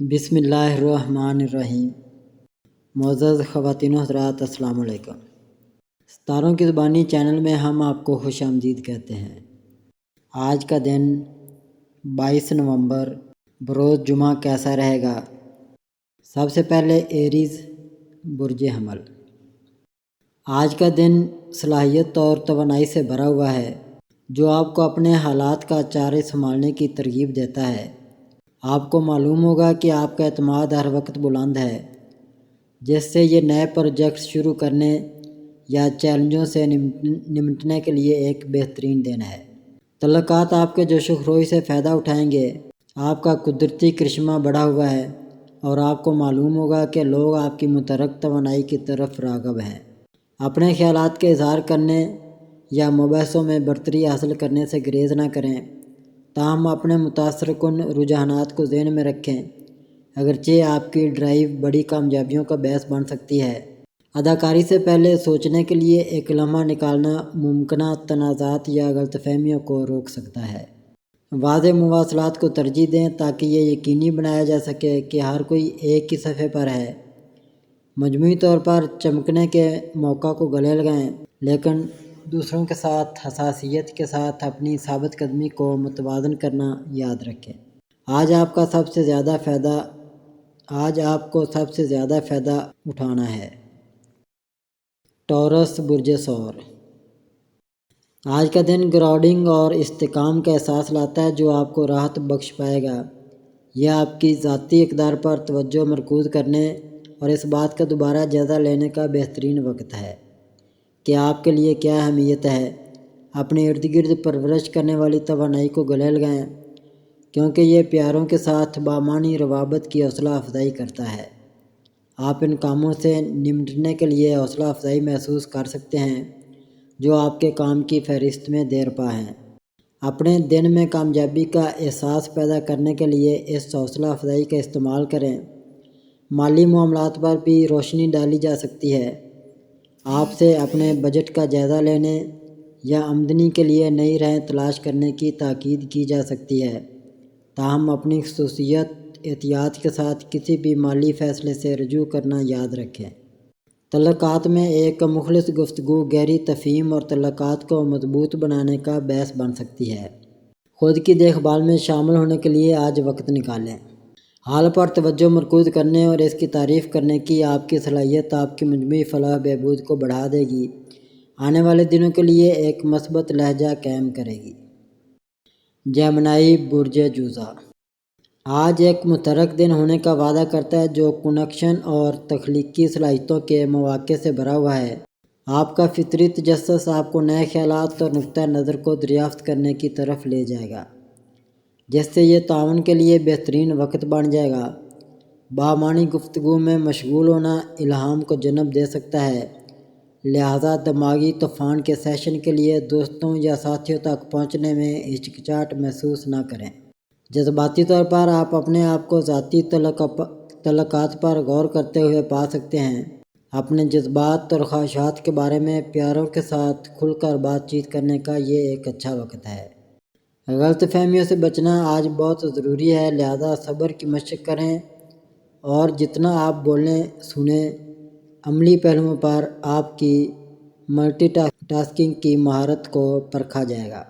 بسم اللہ الرحمن الرحیم۔ معزز خواتین و حضرات، السلام علیکم۔ ستاروں کی زبانی چینل میں ہم آپ کو خوش آمدید کہتے ہیں۔ آج کا دن 22 نومبر بروز جمعہ کیسا رہے گا؟ سب سے پہلے ایریز برج حمل۔ آج کا دن صلاحیت اور توانائی سے بھرا ہوا ہے جو آپ کو اپنے حالات کا چارے سنبھالنے کی ترغیب دیتا ہے۔ آپ کو معلوم ہوگا کہ آپ کا اعتماد ہر وقت بلند ہے، جس سے یہ نئے پروجیکٹس شروع کرنے یا چیلنجوں سے نمٹنے کے لیے ایک بہترین دن ہے۔ تعلقات آپ کے جوش و خروش سے فائدہ اٹھائیں گے۔ آپ کا قدرتی کرشمہ بڑھا ہوا ہے اور آپ کو معلوم ہوگا کہ لوگ آپ کی متحرک توانائی کی طرف راغب ہیں۔ اپنے خیالات کے اظہار کرنے یا مباحثوں میں برتری حاصل کرنے سے گریز نہ کریں، تاہم اپنے متاثر کن رجحانات کو ذہن میں رکھیں۔ اگرچہ آپ کی ڈرائیو بڑی کامیابیوں کا باعث بن سکتی ہے، اداکاری سے پہلے سوچنے کے لیے ایک لمحہ نکالنا ممکنہ تنازعات یا غلط فہمیوں کو روک سکتا ہے۔ واضح مواصلات کو ترجیح دیں تاکہ یہ یقینی بنایا جا سکے کہ ہر کوئی ایک ہی صفحے پر ہے۔ مجموعی طور پر چمکنے کے موقع کو گلے لگائیں، لیکن دوسروں کے ساتھ حساسیت کے ساتھ اپنی ثابت قدمی کو متوازن کرنا یاد رکھیں۔ آج آپ کو سب سے زیادہ فائدہ اٹھانا ہے۔ ٹورس برج ثور۔ آج کا دن گراؤنڈنگ اور استحکام کا احساس لاتا ہے جو آپ کو راحت بخش پائے گا۔ یہ آپ کی ذاتی اقدار پر توجہ مرکوز کرنے اور اس بات کا دوبارہ جائزہ لینے کا بہترین وقت ہے کہ آپ کے لیے کیا اہمیت ہے۔ اپنے ارد گرد پرورش کرنے والی توانائی کو گلے لگائیں، کیونکہ یہ پیاروں کے ساتھ بامعنی روابط کی حوصلہ افزائی کرتا ہے۔ آپ ان کاموں سے نمٹنے کے لیے حوصلہ افزائی محسوس کر سکتے ہیں جو آپ کے کام کی فہرست میں دیر پا ہیں۔ اپنے دن میں کامیابی کا احساس پیدا کرنے کے لیے اس حوصلہ افزائی کا استعمال کریں۔ مالی معاملات پر بھی روشنی ڈالی جا سکتی ہے۔ آپ سے اپنے بجٹ کا جائزہ لینے یا آمدنی کے لیے نئی راہیں تلاش کرنے کی تاکید کی جا سکتی ہے، تاہم اپنی خصوصیت احتیاط کے ساتھ کسی بھی مالی فیصلے سے رجوع کرنا یاد رکھیں۔ تعلقات میں ایک مخلص گفتگو گہری تفہیم اور تعلقات کو مضبوط بنانے کا باعث بن سکتی ہے۔ خود کی دیکھ بھال میں شامل ہونے کے لیے آج وقت نکالیں۔ حال پر توجہ مرکوز کرنے اور اس کی تعریف کرنے کی آپ کی صلاحیت آپ کی مجموعی فلاح بہبود کو بڑھا دے گی، آنے والے دنوں کے لیے ایک مثبت لہجہ قائم کرے گی۔ جیمنائی برج جوزہ۔ آج ایک متحرک دن ہونے کا وعدہ کرتا ہے جو کنیکشن اور تخلیقی صلاحیتوں کے مواقع سے بھرا ہوا ہے۔ آپ کا فطری تجسس آپ کو نئے خیالات اور نقطہ نظر کو دریافت کرنے کی طرف لے جائے گا، جس سے یہ تعاون کے لیے بہترین وقت بن جائے گا۔ بامعنی گفتگو میں مشغول ہونا الہام کو جنم دے سکتا ہے، لہذا دماغی طوفان کے سیشن کے لیے دوستوں یا ساتھیوں تک پہنچنے میں ہچکچاہٹ محسوس نہ کریں۔ جذباتی طور پر آپ اپنے آپ کو ذاتی تعلقات پر غور کرتے ہوئے پا سکتے ہیں۔ اپنے جذبات اور خواہشات کے بارے میں پیاروں کے ساتھ کھل کر بات چیت کرنے کا یہ ایک اچھا وقت ہے۔ غلط فہمیوں سے بچنا آج بہت ضروری ہے، لہذا صبر کی مشق کریں اور جتنا آپ بولیں سنیں۔ عملی پہلوؤں پر آپ کی ملٹی ٹاسکنگ کی مہارت کو پرکھا جائے گا۔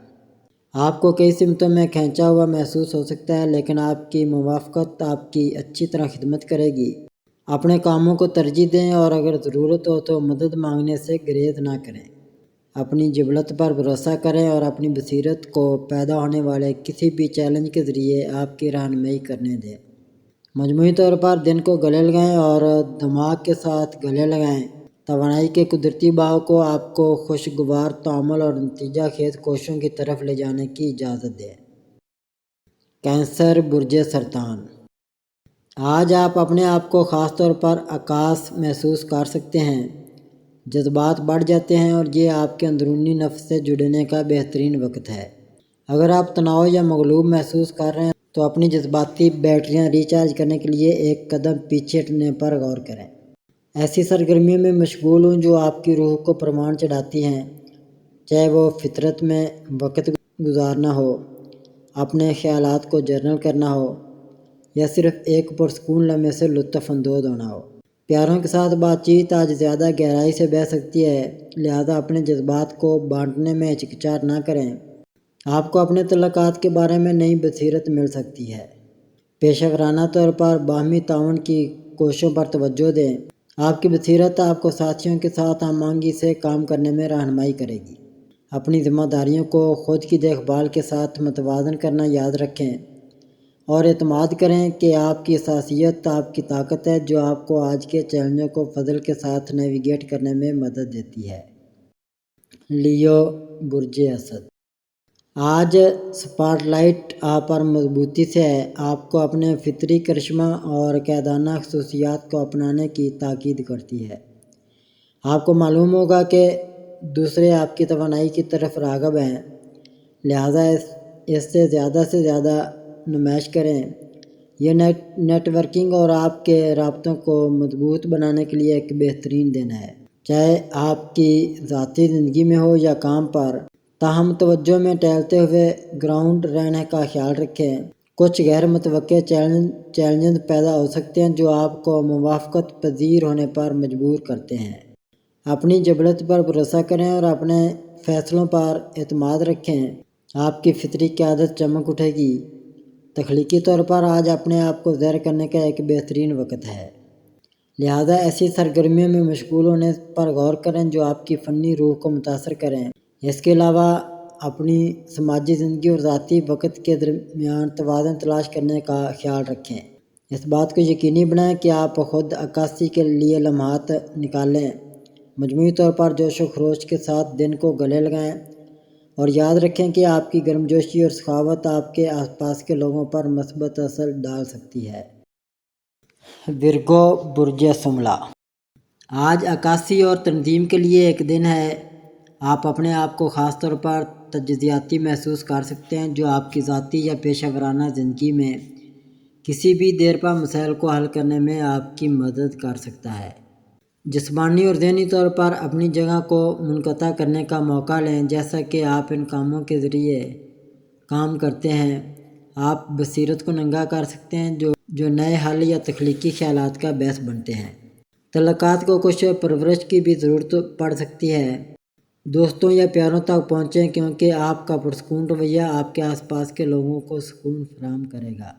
آپ کو کئی سمتوں میں کھینچا ہوا محسوس ہو سکتا ہے، لیکن آپ کی موافقت آپ کی اچھی طرح خدمت کرے گی۔ اپنے کاموں کو ترجیح دیں اور اگر ضرورت ہو تو مدد مانگنے سے گریز نہ کریں۔ اپنی جبلت پر بھروسہ کریں اور اپنی بصیرت کو پیدا ہونے والے کسی بھی چیلنج کے ذریعے آپ کی رہنمائی کرنے دیں۔ مجموعی طور پر دن کو گلے لگائیں اور دماغ کے ساتھ گلے لگائیں۔ توانائی کے قدرتی بہاؤ کو آپ کو خوشگوار تعامل اور نتیجہ خیز کوششوں کی طرف لے جانے کی اجازت دے۔ کینسر برج سرطان۔ آج آپ اپنے آپ کو خاص طور پر عکاس محسوس کر سکتے ہیں۔ جذبات بڑھ جاتے ہیں اور یہ آپ کے اندرونی نفس سے جڑنے کا بہترین وقت ہے۔ اگر آپ تناؤ یا مغلوب محسوس کر رہے ہیں تو اپنی جذباتی بیٹریاں ریچارج کرنے کے لیے ایک قدم پیچھے ہٹنے پر غور کریں۔ ایسی سرگرمیوں میں مشغول ہوں جو آپ کی روح کو پروان چڑھاتی ہیں، چاہے وہ فطرت میں وقت گزارنا ہو، اپنے خیالات کو جرنل کرنا ہو، یا صرف ایک پرسکون لمحے سے لطف اندوز ہونا ہو۔ پیاروں کے ساتھ بات چیت آج زیادہ گہرائی سے بہہ سکتی ہے، لہذا اپنے جذبات کو بانٹنے میں ہچکچاہٹ نہ کریں۔ آپ کو اپنے تعلقات کے بارے میں نئی بصیرت مل سکتی ہے۔ پیشہ ورانہ طور پر باہمی تعاون کی کوششوں پر توجہ دیں۔ آپ کی بصیرت آپ کو ساتھیوں کے ساتھ ہم آہنگی سے کام کرنے میں رہنمائی کرے گی۔ اپنی ذمہ داریوں کو خود کی دیکھ بھال کے ساتھ متوازن کرنا یاد رکھیں اور اعتماد کریں کہ آپ کی حساسیت آپ کی طاقت ہے جو آپ کو آج کے چیلنجوں کو فضل کے ساتھ نیویگیٹ کرنے میں مدد دیتی ہے۔ لیو، برج اسد۔ آج سپاٹ لائٹ آپ پر مضبوطی سے ہے۔ آپ کو اپنے فطری کرشمہ اور قائدانہ خصوصیات کو اپنانے کی تاکید کرتی ہے۔ آپ کو معلوم ہوگا کہ دوسرے آپ کی توانائی کی طرف راغب ہیں، لہذا اس سے زیادہ نمائش کریں۔ یہ نیٹ ورکنگ اور آپ کے رابطوں کو مضبوط بنانے کے لیے ایک بہترین دن ہے، چاہے آپ کی ذاتی زندگی میں ہو یا کام پر۔ تاہم توجہ میں ٹہلتے ہوئے گراؤنڈ رہنے کا خیال رکھیں۔ کچھ غیر متوقع چیلنجز پیدا ہو سکتے ہیں جو آپ کو موافقت پذیر ہونے پر مجبور کرتے ہیں۔ اپنی جبلت پر بھروسہ کریں اور اپنے فیصلوں پر اعتماد رکھیں۔ آپ کی فطری قیادت چمک اٹھے گی۔ تخلیقی طور پر آج اپنے آپ کو ظاہر کرنے کا ایک بہترین وقت ہے، لہذا ایسی سرگرمیوں میں مشغول ہونے پر غور کریں جو آپ کی فنی روح کو متاثر کریں۔ اس کے علاوہ اپنی سماجی زندگی اور ذاتی وقت کے درمیان توازن تلاش کرنے کا خیال رکھیں۔ اس بات کو یقینی بنائیں کہ آپ خود عکاسی کے لیے لمحات نکالیں۔ مجموعی طور پر جوش و خروش کے ساتھ دن کو گلے لگائیں اور یاد رکھیں کہ آپ کی گرمجوشی اور سخاوت آپ کے آس پاس کے لوگوں پر مثبت اثر ڈال سکتی ہے۔ ورگو، برج شملہ۔ آج عکاسی اور تنظیم کے لیے ایک دن ہے۔ آپ اپنے آپ کو خاص طور پر تجزیاتی محسوس کر سکتے ہیں جو آپ کی ذاتی یا پیشہ ورانہ زندگی میں کسی بھی دیرپا مسائل کو حل کرنے میں آپ کی مدد کر سکتا ہے۔ جسمانی اور ذہنی طور پر اپنی جگہ کو منقطع کرنے کا موقع لیں۔ جیسا کہ آپ ان کاموں کے ذریعے کام کرتے ہیں، آپ بصیرت کو ننگا کر سکتے ہیں جو نئے حل یا تخلیقی خیالات کا باعث بنتے ہیں۔ تعلقات کو کچھ پرورش کی بھی ضرورت پڑ سکتی ہے۔ دوستوں یا پیاروں تک پہنچیں کیونکہ آپ کا پرسکون رویہ آپ کے آس پاس کے لوگوں کو سکون فراہم کرے گا۔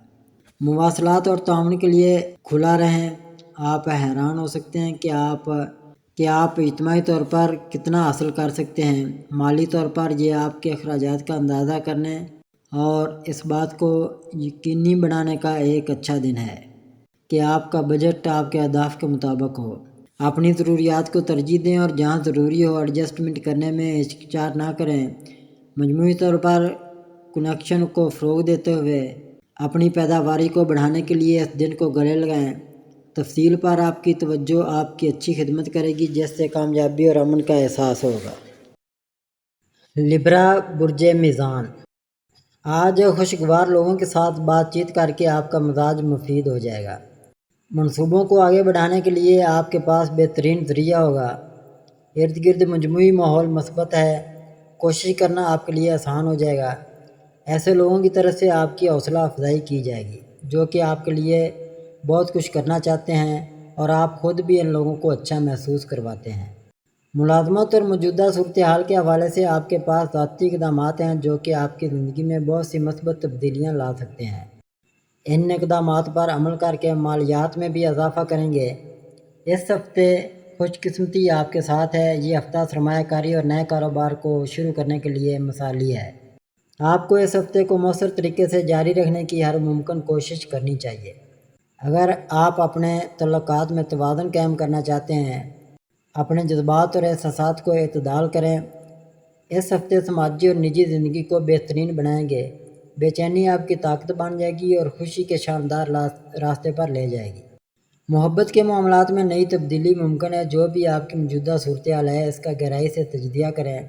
مواصلات اور تعاون کے لیے کھلا رہیں۔ آپ حیران ہو سکتے ہیں کہ آپ اجتماعی طور پر کتنا حاصل کر سکتے ہیں۔ مالی طور پر یہ آپ کے اخراجات کا اندازہ کرنے اور اس بات کو یقینی بنانے کا ایک اچھا دن ہے کہ آپ کا بجٹ آپ کے اہداف کے مطابق ہو۔ اپنی ضروریات کو ترجیح دیں اور جہاں ضروری ہو ایڈجسٹمنٹ کرنے میں ہچکچاہٹ نہ کریں۔ مجموعی طور پر کنیکشن کو فروغ دیتے ہوئے اپنی پیداواری کو بڑھانے کے لیے اس دن کو گلے لگائیں۔ تفصیل پر آپ کی توجہ آپ کی اچھی خدمت کرے گی جس سے کامیابی اور امن کا احساس ہوگا۔ لبرا، برج میزان۔ آج خوشگوار لوگوں کے ساتھ بات چیت کر کے آپ کا مزاج مفید ہو جائے گا۔ منصوبوں کو آگے بڑھانے کے لیے آپ کے پاس بہترین ذریعہ ہوگا۔ ارد گرد مجموعی ماحول مثبت ہے، کوشش کرنا آپ کے لیے آسان ہو جائے گا۔ ایسے لوگوں کی طرف سے آپ کی حوصلہ افزائی کی جائے گی جو کہ آپ کے لیے بہت کچھ کرنا چاہتے ہیں اور آپ خود بھی ان لوگوں کو اچھا محسوس کرواتے ہیں۔ ملازمت اور موجودہ صورتحال کے حوالے سے آپ کے پاس ذاتی اقدامات ہیں جو کہ آپ کی زندگی میں بہت سی مثبت تبدیلیاں لا سکتے ہیں۔ ان اقدامات پر عمل کر کے مالیات میں بھی اضافہ کریں گے۔ اس ہفتے خوش قسمتی آپ کے ساتھ ہے۔ یہ ہفتہ سرمایہ کاری اور نئے کاروبار کو شروع کرنے کے لیے مثالی ہے۔ آپ کو اس ہفتے کو مؤثر طریقے سے جاری رکھنے کی ہر ممکن کوشش کرنی چاہیے۔ اگر آپ اپنے تعلقات میں توازن قائم کرنا چاہتے ہیں، اپنے جذبات اور احساسات کو اعتدال کریں۔ اس ہفتے سماجی اور نجی زندگی کو بہترین بنائیں گے۔ بے چینی آپ کی طاقت بن جائے گی اور خوشی کے شاندار راستے پر لے جائے گی۔ محبت کے معاملات میں نئی تبدیلی ممکن ہے۔ جو بھی آپ کی موجودہ صورتحال ہے اس کا گہرائی سے تجزیہ کریں۔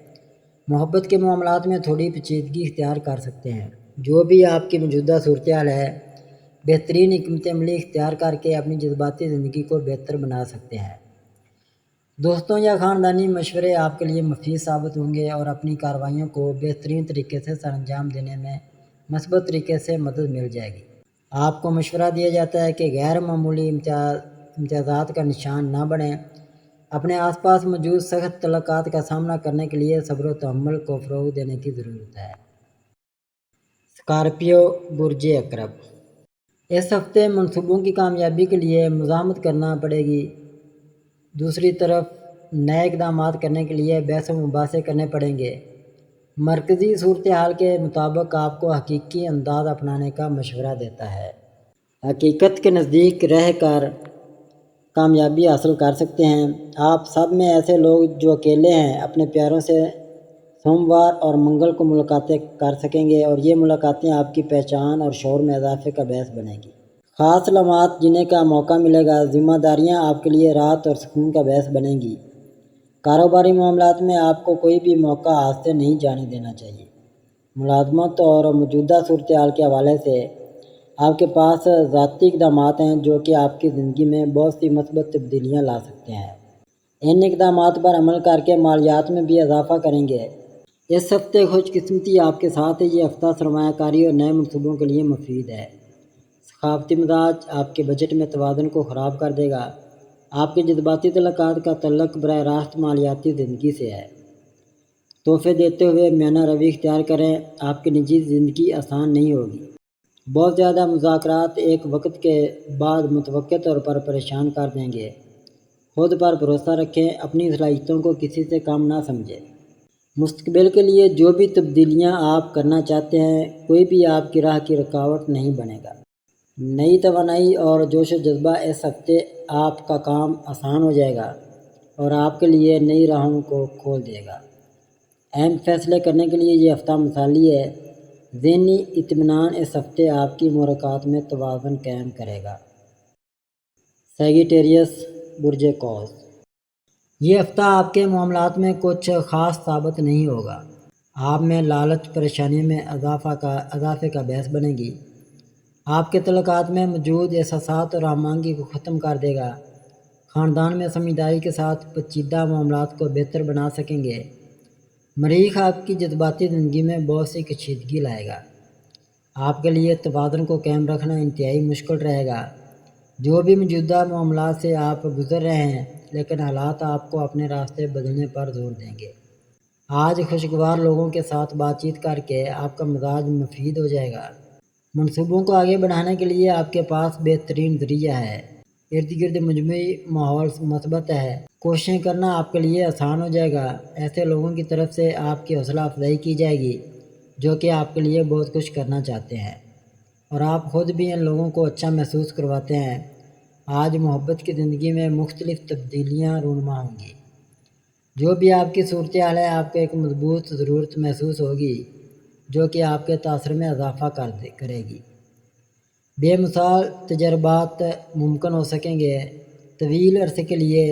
محبت کے معاملات میں تھوڑی پیچیدگی اختیار کر سکتے ہیں۔ جو بھی آپ کی موجودہ صورتحال ہے، بہترین حکمت عملی اختیار کر کے اپنی جذباتی زندگی کو بہتر بنا سکتے ہیں۔ دوستوں یا خاندانی مشورے آپ کے لیے مفید ثابت ہوں گے اور اپنی کارروائیوں کو بہترین طریقے سے سر انجام دینے میں مثبت طریقے سے مدد مل جائے گی۔ آپ کو مشورہ دیا جاتا ہے کہ غیر معمولی امتیازات کا نشان نہ بنیں۔ اپنے آس پاس موجود سخت تعلقات کا سامنا کرنے کے لیے صبر و تحمل کو فروغ دینے کی ضرورت ہے۔ اسکارپیو برج عقرب، اس ہفتے منصوبوں کی کامیابی کے لیے مزاحمت کرنا پڑے گی۔ دوسری طرف نئے اقدامات کرنے کے لیے بحث و مباحثے کرنے پڑیں گے۔ مرکزی صورتحال کے مطابق آپ کو حقیقی انداز اپنانے کا مشورہ دیتا ہے۔ حقیقت کے نزدیک رہ کر کامیابی حاصل کر سکتے ہیں۔ آپ سب میں ایسے لوگ جو اکیلے ہیں اپنے پیاروں سے سوموار اور منگل کو ملاقاتیں کر سکیں گے، اور یہ ملاقاتیں آپ کی پہچان اور شعور میں اضافے کا باعث بنیں گی۔ خاص علامات جنہیں کا موقع ملے گا، ذمہ داریاں آپ کے لیے راحت اور سکون کا باعث بنیں گی۔ کاروباری معاملات میں آپ کو کوئی بھی موقع ہاتھ سے نہیں جانے دینا چاہیے۔ ملازمت اور موجودہ صورتحال کے حوالے سے آپ کے پاس ذاتی اقدامات ہیں جو کہ آپ کی زندگی میں بہت سی مثبت تبدیلیاں لا سکتے ہیں۔ ان اقدامات پر عمل کر کے مالیات میں بھی اضافہ کریں گے۔ اس ہفتے خوش قسمتی آپ کے ساتھ ہے۔ یہ ہفتہ سرمایہ کاری اور نئے منصوبوں کے لیے مفید ہے۔ ثقافتی مزاج آپ کے بجٹ میں توازن کو خراب کر دے گا۔ آپ کے جذباتی تعلقات کا تعلق براہ راست مالیاتی زندگی سے ہے۔ تحفے دیتے ہوئے میانہ روی اختیار کریں۔ آپ کی نجی زندگی آسان نہیں ہوگی۔ بہت زیادہ مذاکرات ایک وقت کے بعد متوقع طور پر پریشان کر دیں گے۔ خود پر بھروسہ رکھیں، اپنی صلاحیتوں کو کسی سے کم نہ سمجھیں۔ مستقبل کے لیے جو بھی تبدیلیاں آپ کرنا چاہتے ہیں، کوئی بھی آپ کی راہ کی رکاوٹ نہیں بنے گا۔ نئی توانائی اور جوش و جذبہ اس ہفتے آپ کا کام آسان ہو جائے گا اور آپ کے لیے نئی راہوں کو کھول دے گا۔ اہم فیصلے کرنے کے لیے یہ ہفتہ مثالی ہے۔ ذہنی اطمینان اس ہفتے آپ کی محرکات میں توازن قائم کرے گا۔ سیگیٹیریس برج قوس، یہ ہفتہ آپ کے معاملات میں کچھ خاص ثابت نہیں ہوگا۔ آپ میں لالچ پریشانیوں میں اضافے کا باعث بنے گی۔ آپ کے تعلقات میں موجود احساسات اور ہم آہنگی کو ختم کر دے گا۔ خاندان میں سمجھداری کے ساتھ پیچیدہ معاملات کو بہتر بنا سکیں گے۔ مریخ آپ کی جذباتی زندگی میں بہت سی کشیدگی لائے گا۔ آپ کے لیے توازن کو قائم رکھنا انتہائی مشکل رہے گا۔ جو بھی موجودہ معاملات سے آپ گزر رہے ہیں، لیکن حالات آپ کو اپنے راستے بدلنے پر زور دیں گے۔ آج خوشگوار لوگوں کے ساتھ بات چیت کر کے آپ کا مزاج مفید ہو جائے گا۔ منصوبوں کو آگے بڑھانے کے لیے آپ کے پاس بہترین ذریعہ ہے۔ ارد گرد مجموعی ماحول مثبت ہے۔ کوششیں کرنا آپ کے لیے آسان ہو جائے گا۔ ایسے لوگوں کی طرف سے آپ کی حوصلہ افزائی کی جائے گی جو کہ آپ کے لیے بہت کچھ کرنا چاہتے ہیں، اور آپ خود بھی ان لوگوں کو اچھا محسوس کرواتے ہیں۔ آج محبت کی زندگی میں مختلف تبدیلیاں رونما ہوں گی۔ جو بھی آپ کی صورتحال ہے، آپ کو ایک مضبوط ضرورت محسوس ہوگی جو کہ آپ کے تاثر میں اضافہ کرے گی۔ بے مثال تجربات ممکن ہو سکیں گے۔ طویل عرصے کے لیے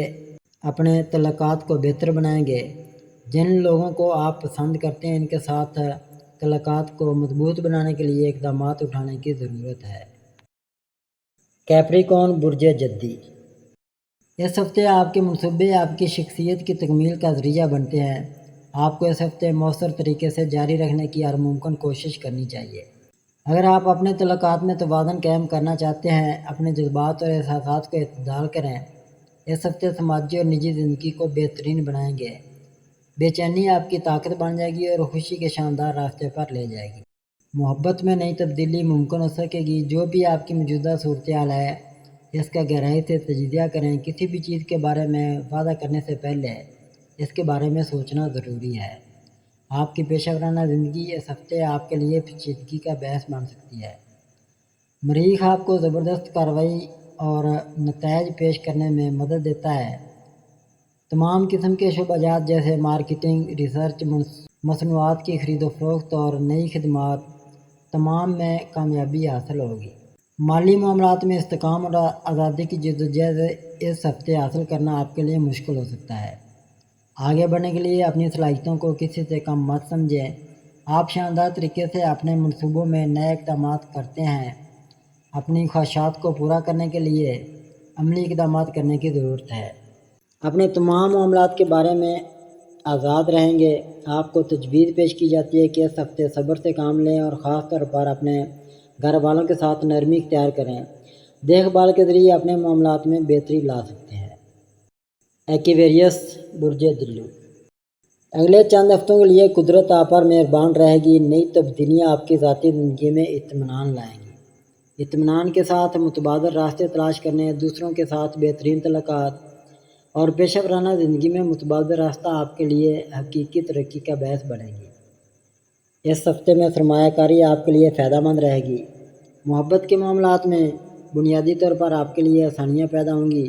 اپنے تعلقات کو بہتر بنائیں گے۔ جن لوگوں کو آپ پسند کرتے ہیں، ان کے ساتھ تعلقات کو مضبوط بنانے کے لیے اقدامات اٹھانے کی ضرورت ہے۔ کیپریکون برج جدی، اس ہفتے آپ کے منصوبے آپ کی شخصیت کی تکمیل کا ذریعہ بنتے ہیں۔ آپ کو اس ہفتے مؤثر طریقے سے جاری رکھنے کی ہر ممکن کوشش کرنی چاہیے۔ اگر آپ اپنے تعلقات میں توازن قائم کرنا چاہتے ہیں، اپنے جذبات اور احساسات کو اعتدال کریں۔ اس ہفتے سماجی اور نجی زندگی کو بہترین بنائیں گے۔ بے چینی آپ کی طاقت بن جائے گی اور خوشی کے شاندار راستے پر لے جائے گی۔ محبت میں نئی تبدیلی ممکن ہو سکے گی۔ جو بھی آپ کی موجودہ صورتحال ہے، اس کا گہرائی سے تجزیہ کریں۔ کسی بھی چیز کے بارے میں وعدہ کرنے سے پہلے اس کے بارے میں سوچنا ضروری ہے۔ آپ کی پیشہ ورانہ زندگی اس ہفتے آپ کے لیے پیچیدگی کا باعث بن سکتی ہے۔ مریخ آپ کو زبردست کارروائی اور نتائج پیش کرنے میں مدد دیتا ہے۔ تمام قسم کے شعبہ جات جیسے مارکیٹنگ، ریسرچ، مصنوعات کی خرید و فروخت اور نئی خدمات، تمام میں کامیابی حاصل ہوگی۔ مالی معاملات میں استحکام اور آزادی کی جدوجہد اس ہفتے حاصل کرنا آپ کے لیے مشکل ہو سکتا ہے۔ آگے بڑھنے کے لیے اپنی صلاحیتوں کو کسی سے کم مت سمجھیں۔ آپ شاندار طریقے سے اپنے منصوبوں میں نئے اقدامات کرتے ہیں۔ اپنی خواہشات کو پورا کرنے کے لیے عملی اقدامات کرنے کی ضرورت ہے۔ اپنے تمام معاملات کے بارے میں آزاد رہیں گے۔ آپ کو تجویز پیش کی جاتی ہے کہ اس ہفتے صبر سے کام لیں اور خاص طور پر اپنے گھر والوں کے ساتھ نرمی اختیار کریں، دیکھ بھال کے ذریعے اپنے معاملات میں بہتری لا سکتے ہیں۔ ایکویریس برج دلو، اگلے چند ہفتوں کے لیے قدرت آپ پر مہربان رہے گی، نئی تبدیلیاں آپ کی ذاتی زندگی میں اطمینان لائیں گی۔ اطمینان کے ساتھ متبادل راستے تلاش کرنے، دوسروں کے ساتھ بہترین تعلقات اور پیشہ ورانہ زندگی میں متبادل راستہ آپ کے لیے حقیقی ترقی کا باعث بنے گی۔ اس ہفتے میں سرمایہ کاری آپ کے لیے فائدہ مند رہے گی۔ محبت کے معاملات میں بنیادی طور پر آپ کے لیے آسانیاں پیدا ہوں گی۔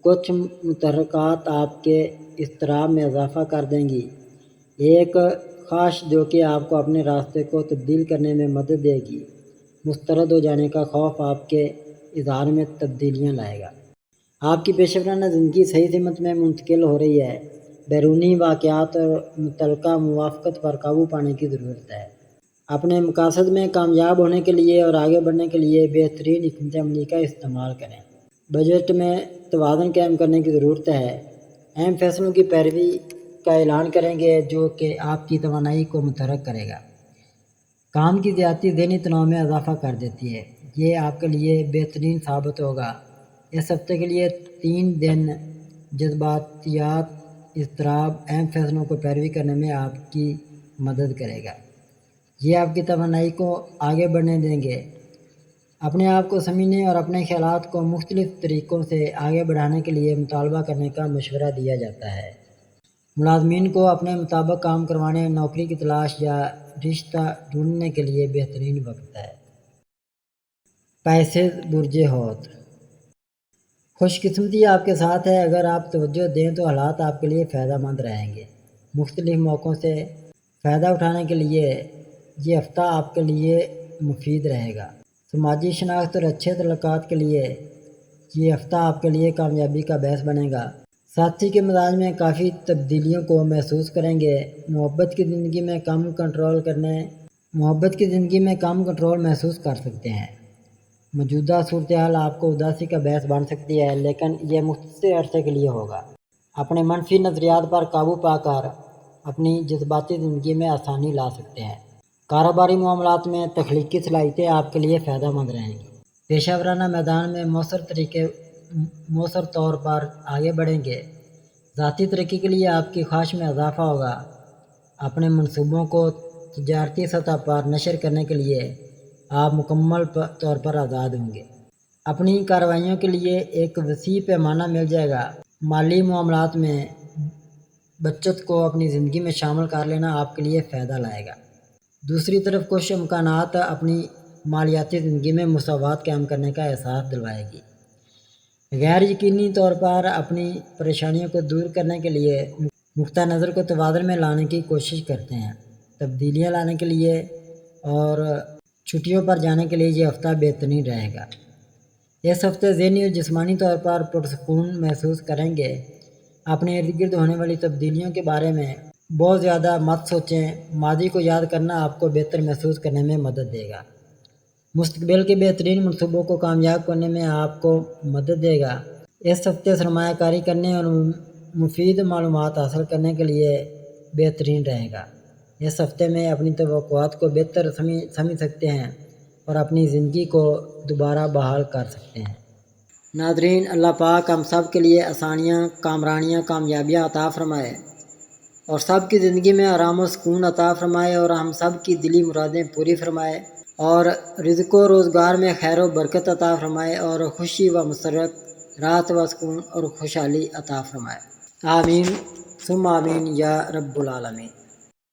کچھ متحرکات آپ کے اضطراب میں اضافہ کر دیں گی۔ ایک خواہش جو کہ آپ کو اپنے راستے کو تبدیل کرنے میں مدد دے گی، مسترد ہو جانے کا خوف آپ کے اظہار میں تبدیلیاں لائے گا۔ آپ کی پیشہ ورانہ زندگی صحیح سمت میں منتقل ہو رہی ہے۔ بیرونی واقعات اور متعلقہ موافقت پر قابو پانے کی ضرورت ہے۔ اپنے مقاصد میں کامیاب ہونے کے لیے اور آگے بڑھنے کے لیے بہترین حکمت عملی کا استعمال کریں۔ بجٹ میں توازن قائم کرنے کی ضرورت ہے۔ اہم فیصلوں کی پیروی کا اعلان کریں گے جو کہ آپ کی توانائی کو متحرک کرے گا۔ کام کی زیادتی ذہنی تناؤ میں اضافہ کر دیتی ہے، یہ آپ کے لیے بہترین ثابت ہوگا۔ اس ہفتے کے لیے 3 دن جذباتیات اضطراب اہم فیصلوں کو پیروی کرنے میں آپ کی مدد کرے گا۔ یہ آپ کی توانائی کو آگے بڑھنے دیں گے۔ اپنے آپ کو سمجھنے اور اپنے خیالات کو مختلف طریقوں سے آگے بڑھانے کے لیے مطالبہ کرنے کا مشورہ دیا جاتا ہے۔ ملازمین کو اپنے مطابق کام کروانے، نوکری کی تلاش یا رشتہ ڈھونڈنے کے لیے بہترین وقت ہے۔ پیسز برج حوت، خوش قسمتی آپ کے ساتھ ہے۔ اگر آپ توجہ دیں تو حالات آپ کے لیے فائدہ مند رہیں گے۔ مختلف موقعوں سے فائدہ اٹھانے کے لیے یہ ہفتہ آپ کے لیے مفید رہے گا۔ سماجی شناخت اور اچھے تعلقات کے لیے یہ ہفتہ آپ کے لیے کامیابی کا باعث بنے گا۔ ساتھی کے مزاج میں کافی تبدیلیوں کو محسوس کریں گے۔ محبت کی زندگی میں کم کنٹرول محسوس کر سکتے ہیں۔ موجودہ صورتحال آپ کو اداسی کا باعث بن سکتی ہے، لیکن یہ مختصر عرصے کے لیے ہوگا۔ اپنے منفی نظریات پر قابو پا کر اپنی جذباتی زندگی میں آسانی لا سکتے ہیں۔ کاروباری معاملات میں تخلیقی صلاحیتیں آپ کے لیے فائدہ مند رہیں گی۔ پیشہ ورانہ میدان میں مؤثر طور پر آگے بڑھیں گے۔ ذاتی ترقی کے لیے آپ کی خواہش میں اضافہ ہوگا۔ اپنے منصوبوں کو تجارتی سطح پر نشر کرنے کے لیے آپ مکمل طور پر آزاد ہوں گے۔ اپنی کارروائیوں کے لیے ایک وسیع پیمانہ مل جائے گا۔ مالی معاملات میں بچت کو اپنی زندگی میں شامل کر لینا آپ کے لیے فائدہ لائے گا۔ دوسری طرف کچھ امکانات اپنی مالیاتی زندگی میں مساوات قائم کرنے کا احساس دلوائے گی۔ غیر یقینی طور پر اپنی پریشانیوں کو دور کرنے کے لیے نقطہ نظر کو توازن میں لانے کی کوشش کرتے ہیں۔ تبدیلیاں لانے کے لیے اور چھٹیوں پر جانے کے لیے یہ ہفتہ بہترین رہے گا۔ اس ہفتے ذہنی اور جسمانی طور پر پرسکون محسوس کریں گے۔ اپنے ارد گرد ہونے والی تبدیلیوں کے بارے میں بہت زیادہ مت سوچیں۔ ماضی کو یاد کرنا آپ کو بہتر محسوس کرنے میں مدد دے گا۔ مستقبل کے بہترین منصوبوں کو کامیاب کرنے میں آپ کو مدد دے گا۔ اس ہفتے سرمایہ کاری کرنے اور مفید معلومات حاصل کرنے کے لیے بہترین رہے گا۔ اس ہفتے میں اپنی توقعات کو بہتر سمجھ سکتے ہیں اور اپنی زندگی کو دوبارہ بحال کر سکتے ہیں۔ ناظرین، اللہ پاک ہم سب کے لیے آسانیاں، کامرانیاں، کامیابیاں عطا فرمائے اور سب کی زندگی میں آرام و سکون عطا فرمائے اور ہم سب کی دلی مرادیں پوری فرمائے اور رزق و روزگار میں خیر و برکت عطا فرمائے اور خوشی و مسرت، راحت و سکون اور خوشحالی عطا فرمائے۔ آمین ثم آمین یا رب العالمین۔